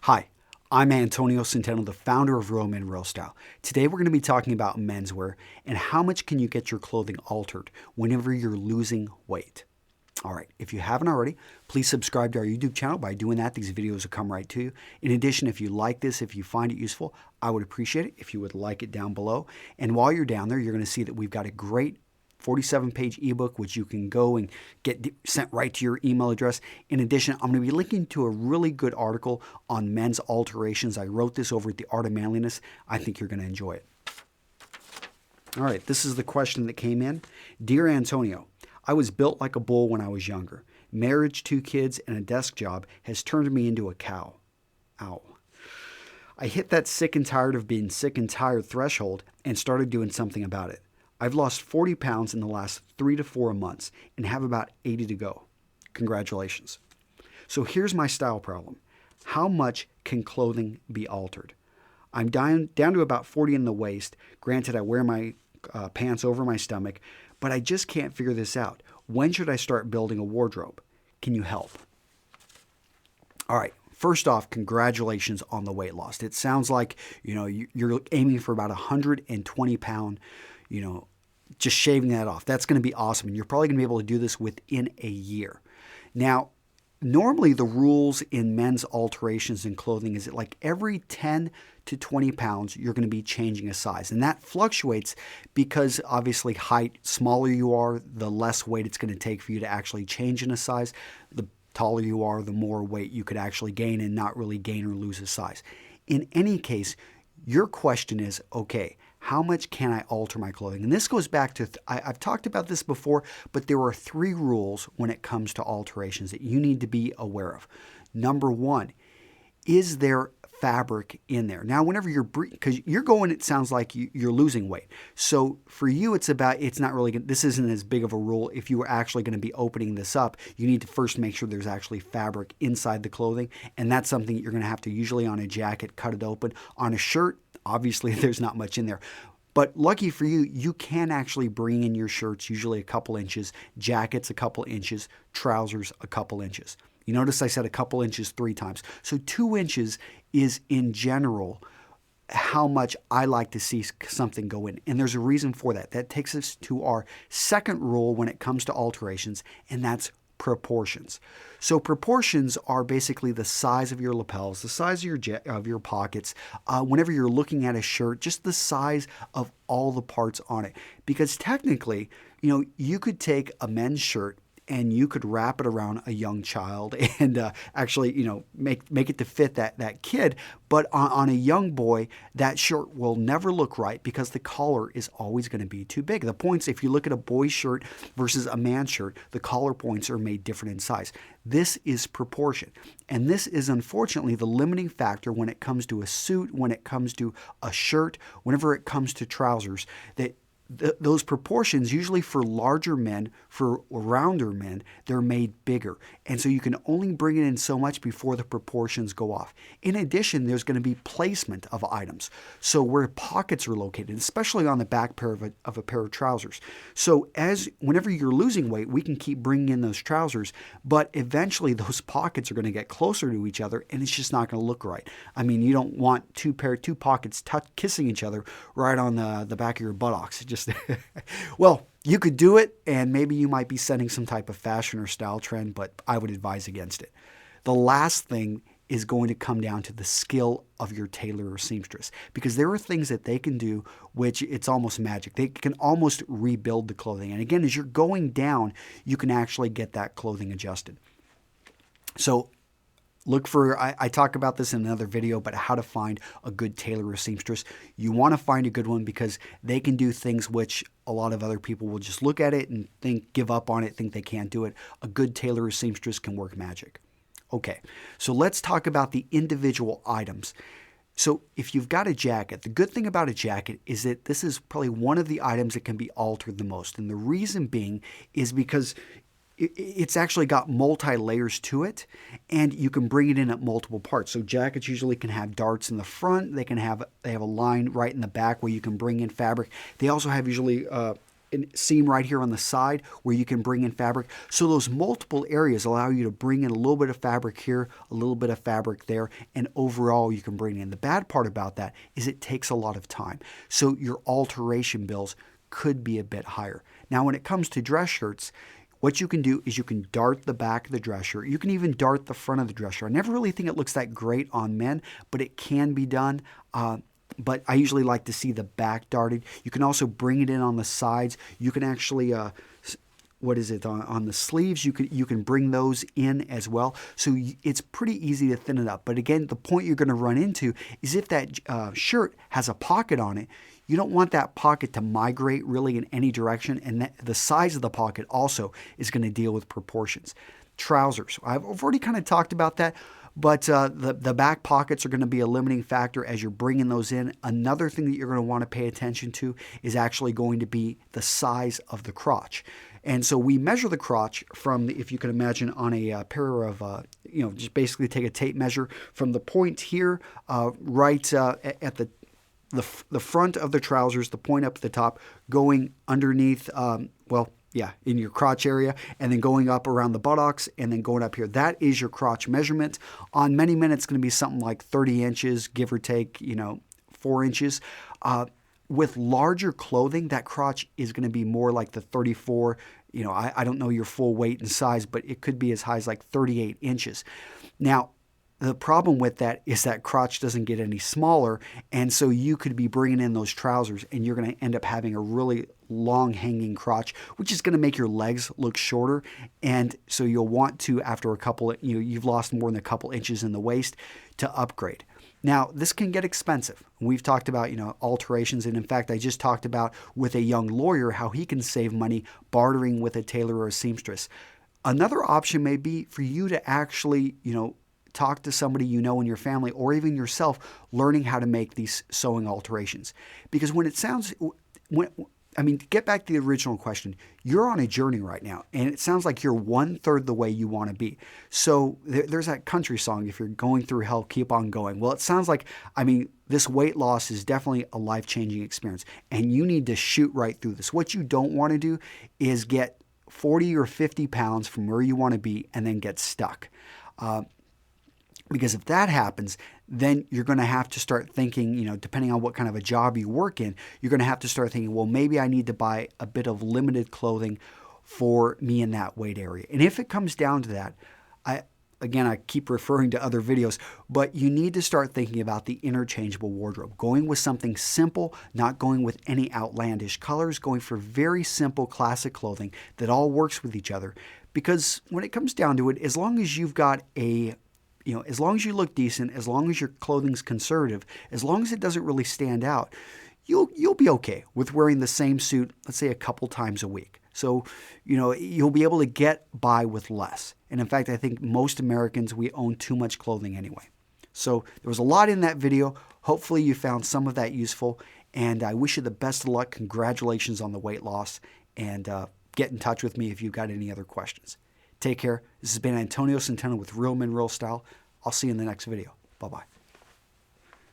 Hi, I'm Antonio Centeno, the founder of Real Men Real Style. Today we're going to be talking about menswear and how much can you get your clothing altered whenever you're losing weight. All right, if you haven't already, please subscribe to our YouTube channel. By doing that, these videos will come right to you. In addition, if you like this, if you find it useful, I would appreciate it if you would like it down below. And while you're down there, you're going to see that we've got a great 47-page ebook, which you can go and get sent right to your email address. In addition, I'm going to be linking to a really good article on men's alterations. I wrote this over at The Art of Manliness. I think you're going to enjoy it. All right, this is the question that came in. Dear Antonio, I was built like a bull when I was younger. Marriage, 2 kids, and a desk job has turned me into a cow. Ow. I hit that sick and tired of being sick and tired threshold and started doing something about it. I've lost 40 pounds in the last 3 to 4 months and have about 80 to go. Congratulations. So here's my style problem. How much can clothing be altered? I'm down to about 40 in the waist. Granted, I wear my pants over my stomach, but I just can't figure this out. When should I start building a wardrobe? Can you help? All right. First off, congratulations on the weight loss. It sounds like, you're aiming for about 120 pound, just shaving that off. That's going to be awesome. And you're probably going to be able to do this within a year. Now, normally the rules in men's alterations in clothing is that like every 10 to 20 pounds, you're going to be changing a size. And that fluctuates because obviously height, smaller you are, the less weight it's going to take for you to actually change in a size. The taller you are, the more weight you could actually gain and not really gain or lose a size. In any case, your question is, okay, how much can I alter my clothing? And this goes back to, I've talked about this before, but there are 3 rules when it comes to alterations that you need to be aware of. Number 1, is there fabric in there? Now, whenever because you're going, it sounds like you're losing weight. So for you, it's not really, this isn't as big of a rule. If you were actually going to be opening this up, you need to first make sure there's actually fabric inside the clothing. And that's something that you're going to have to usually on a jacket, cut it open. On a shirt, obviously there's not much in there. But lucky for you, you can actually bring in your shirts, usually a couple inches, jackets a couple inches, trousers a couple inches. You notice I said a couple inches 3 times. So 2 inches is in general how much I like to see something go in. And there's a reason for that. That takes us to our second rule when it comes to alterations, and that's proportions. So proportions are basically the size of your lapels, the size of your pockets. Whenever you're looking at a shirt, just the size of all the parts on it. Because technically, you could take a men's shirt and you could wrap it around a young child and actually, make it to fit that kid. But on a young boy, that shirt will never look right because the collar is always going to be too big. The points, if you look at a boy's shirt versus a man's shirt, the collar points are made different in size. This is proportion. And this is unfortunately the limiting factor when it comes to a suit, when it comes to a shirt, whenever it comes to trousers, that those proportions, usually for larger men, for rounder men, they're made bigger. And so you can only bring it in so much before the proportions go off. In addition, there's going to be placement of items. So where pockets are located, especially on the back pair of a pair of trousers. So whenever you're losing weight, we can keep bringing in those trousers, but eventually those pockets are going to get closer to each other and it's just not going to look right. I mean, you don't want two pockets kissing each other right on the back of your buttocks. Well, you could do it, and maybe you might be setting some type of fashion or style trend, but I would advise against it. The last thing is going to come down to the skill of your tailor or seamstress, because there are things that they can do which it's almost magic. They can almost rebuild the clothing. And again, as you're going down, you can actually get that clothing adjusted. So look for, I talk about this in another video, but how to find a good tailor or seamstress. You want to find a good one because they can do things which a lot of other people will just look at it and give up on it, think they can't do it. A good tailor or seamstress can work magic. Okay, so let's talk about the individual items. So if you've got a jacket, the good thing about a jacket is that this is probably one of the items that can be altered the most. And the reason being is because it's actually got multi-layers to it, and you can bring it in at multiple parts. So jackets usually can have darts in the front. They have a line right in the back where you can bring in fabric. They also have usually seam right here on the side where you can bring in fabric. So those multiple areas allow you to bring in a little bit of fabric here, a little bit of fabric there, and overall you can bring in. The bad part about that is it takes a lot of time. So your alteration bills could be a bit higher. Now when it comes to dress shirts, what you can do is you can dart the back of the dress shirt. You can even dart the front of the dress shirt. I never really think it looks that great on men, but it can be done. But I usually like to see the back darted. You can also bring it in on the sides. You can actually, on the sleeves, you can bring those in as well. So it's pretty easy to thin it up. But again, the point you're going to run into is if that shirt has a pocket on it, you don't want that pocket to migrate really in any direction, and the size of the pocket also is going to deal with proportions. Trousers, I've already kind of talked about that, but the back pockets are going to be a limiting factor as you're bringing those in. Another thing that you're going to want to pay attention to is actually going to be the size of the crotch. And so we measure the crotch from, if you can imagine, on a pair of, just basically take a tape measure from the point here right at the front of the trousers, the point up at the top, going underneath, in your crotch area, and then going up around the buttocks, and then going up here. That is your crotch measurement. On many men, it's going to be something like 30 inches, give or take, 4 inches. With larger clothing, that crotch is going to be more like the 34. I don't know your full weight and size, but it could be as high as like 38 inches. Now, the problem with that is that crotch doesn't get any smaller, and so you could be bringing in those trousers, and you're going to end up having a really long hanging crotch, which is going to make your legs look shorter. And so you'll want to, after a couple, you've lost more than a couple inches in the waist, to upgrade. Now, this can get expensive. We've talked about, alterations, and in fact, I just talked about with a young lawyer how he can save money bartering with a tailor or a seamstress. Another option may be for you to actually, talk to somebody in your family, or even yourself, learning how to make these sewing alterations. Because to get back to the original question, you're on a journey right now, and it sounds like you're 1/3 the way you want to be. So there's that country song, if you're going through hell, keep on going. Well, it sounds like, this weight loss is definitely a life-changing experience, and you need to shoot right through this. What you don't want to do is get 40 or 50 pounds from where you want to be and then get stuck. Because if that happens, then you're going to have to start thinking, depending on what kind of a job you work in, you're going to have to start thinking, well, maybe I need to buy a bit of limited clothing for me in that weight area. And if it comes down to that, I keep referring to other videos, but you need to start thinking about the interchangeable wardrobe, going with something simple, not going with any outlandish colors, going for very simple classic clothing that all works with each other. Because when it comes down to it, as long as you've got as long as you look decent, as long as your clothing's conservative, as long as it doesn't really stand out, you'll be okay with wearing the same suit, let's say a couple times a week. So, you'll be able to get by with less. And in fact, I think most Americans, we own too much clothing anyway. So there was a lot in that video. Hopefully you found some of that useful, and I wish you the best of luck. Congratulations on the weight loss, and get in touch with me if you've got any other questions. Take care. This has been Antonio Centeno with Real Men, Real Style. I'll see you in the next video. Bye-bye.